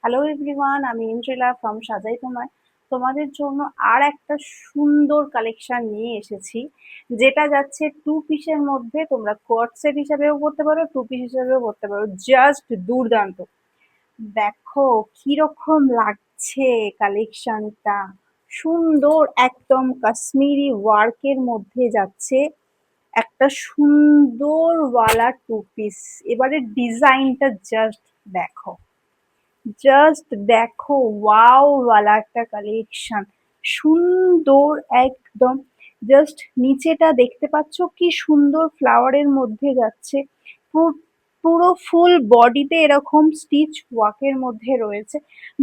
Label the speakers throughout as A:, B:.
A: Hello everyone, আমি Indrila from সাজাই তোমায়। তোমাদের জন্য আর একটা সুন্দর কালেকশন নিয়ে এসেছি, যেটা যাচ্ছে টু পিসের মধ্যে। তোমরা কোয়ার্ড সেট হিসাবেও পড়তে পারো, টু পিস হিসাবেও পড়তে পারো। জাস্ট দুর্দান্ত। দেখো কিরকম লাগছে কালেকশনটা। সুন্দর একদম কাশ্মীরি ওয়ার্কের মধ্যে যাচ্ছে একটা সুন্দর ওয়ালা টু পিস। এবারে ডিজাইনটা জাস্ট দেখো, জাস্ট দেখো, ওয়াও ওয়ালা একটা কালেকশন। সুন্দর একদম। জাস্ট নিচেটা দেখতে পাচ্ছ কি সুন্দর ফ্লাওয়ারের মধ্যে যাচ্ছে। পুরো ফুল বডিতে এরকম স্টিচ ওয়ার্কের মধ্যে রয়েছে।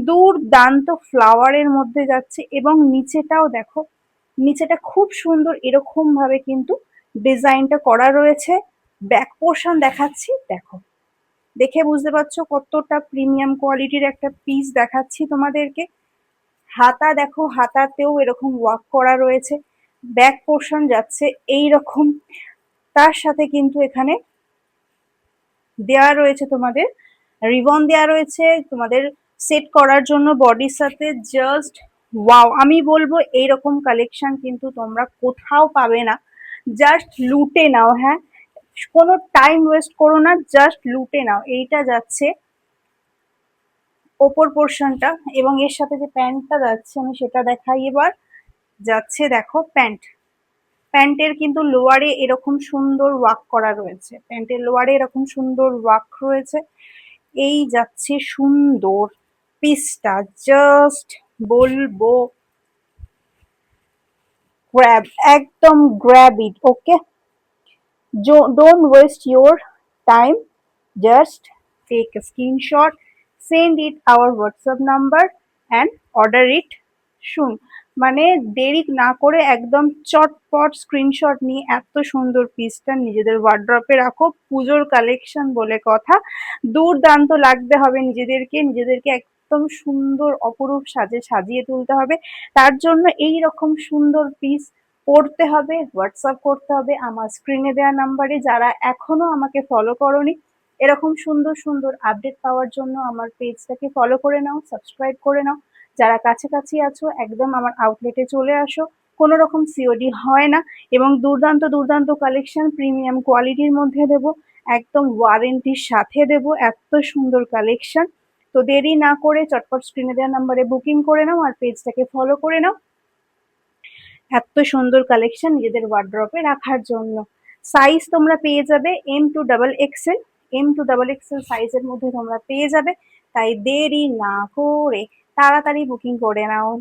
A: দুর্দান্ত ফ্লাওয়ারের মধ্যে যাচ্ছে এবং নিচেটাও দেখো, নিচেটা খুব সুন্দর এরকম ভাবে কিন্তু ডিজাইনটা করা রয়েছে। ব্যাক পোর্শন দেখাচ্ছি, দেখো, দেখে বুঝতে পারছো কতটা প্রিমিয়াম কোয়ালিটির একটা পিস দেখাচ্ছি তোমাদেরকে। হাতা দেখো, হাতাতেও এরকম ওয়ার্ক করা রয়েছে। ব্যাক পোর্শন যাচ্ছে এই রকম। তার সাথে কিন্তু এখানে দেয়া রয়েছে তোমাদের রিবন, দেয়া রয়েছে তোমাদের সেট করার জন্য বডির সাথে। জাস্ট ওয়াও, আমি বলবো এইরকম কালেকশন কিন্তু তোমরা কোথাও পাবে না। জাস্ট লুটে নাও, হ্যাঁ, কোনো টাইম ওয়েস্ট করো না, জাস্ট লুটে নাও। এইটা যাচ্ছে ওপর পোর্শনটা, এবং এর সাথে যে প্যান্টটা যাচ্ছে আমি সেটা দেখাই এবার। যাচ্ছে দেখো প্যান্ট, প্যান্টের কিন্তু লোয়ারে এরকম সুন্দর ওয়ার্ক করা রয়েছে, প্যান্টের লোয়ারে এরকম সুন্দর ওয়ার্ক রয়েছে। এই যাচ্ছে সুন্দর পিসটা, জাস্ট বলবো গ্র্যাব, একদম grab it, okay. Don't waste your time. Just take a screenshot, send it our WhatsApp number and order it soon. মানে দেরি না করে একদম চটপট স্ক্রিনশট নিয়ে এত সুন্দর পিসটা নিজেদের ওয়ার্ড্রপে রাখো। পুজোর কালেকশন বলে কথা, দুর্দান্ত লাগতে হবে নিজেদেরকে, নিজেদেরকে একদম সুন্দর অপরূপ সাজে সাজিয়ে তুলতে হবে। তার জন্য এই রকম সুন্দর পিস পড়তে হবে, হোয়াটসঅ্যাপ করতে হবে আমার স্ক্রিনে দেওয়া নাম্বারে। যারা এখনো আমাকে ফলো করোনি, এরকম সুন্দর সুন্দর আপডেট পাওয়ার জন্য আমার পেজটাকে ফলো করে নাও, সাবস্ক্রাইব করে নাও। যারা কাছাকাছি আছো একদম আমার আউটলেটে চলে আসো, কোনো রকম সিওডি হয় না, এবং দুর্দান্ত দুর্দান্ত কালেকশন প্রিমিয়াম কোয়ালিটির মধ্যে দেব, একদম ওয়ারেন্টির সাথে দেব। এত সুন্দর কালেকশন, তো দেরি না করে চটপট স্ক্রিনে দেওয়া নাম্বারে বুকিং করে নাও আর পেজটাকে ফলো করে নাও এত সুন্দর কালেকশন নিজেদের ওয়ার্ড্রপে রাখার জন্য। সাইজ তোমরা পেয়ে যাবে M to XXL, M to XXL সাইজের মধ্যে তোমরা পেয়ে যাবে। তাই দেরি না করে তাড়াতাড়ি বুকিং করে নাও।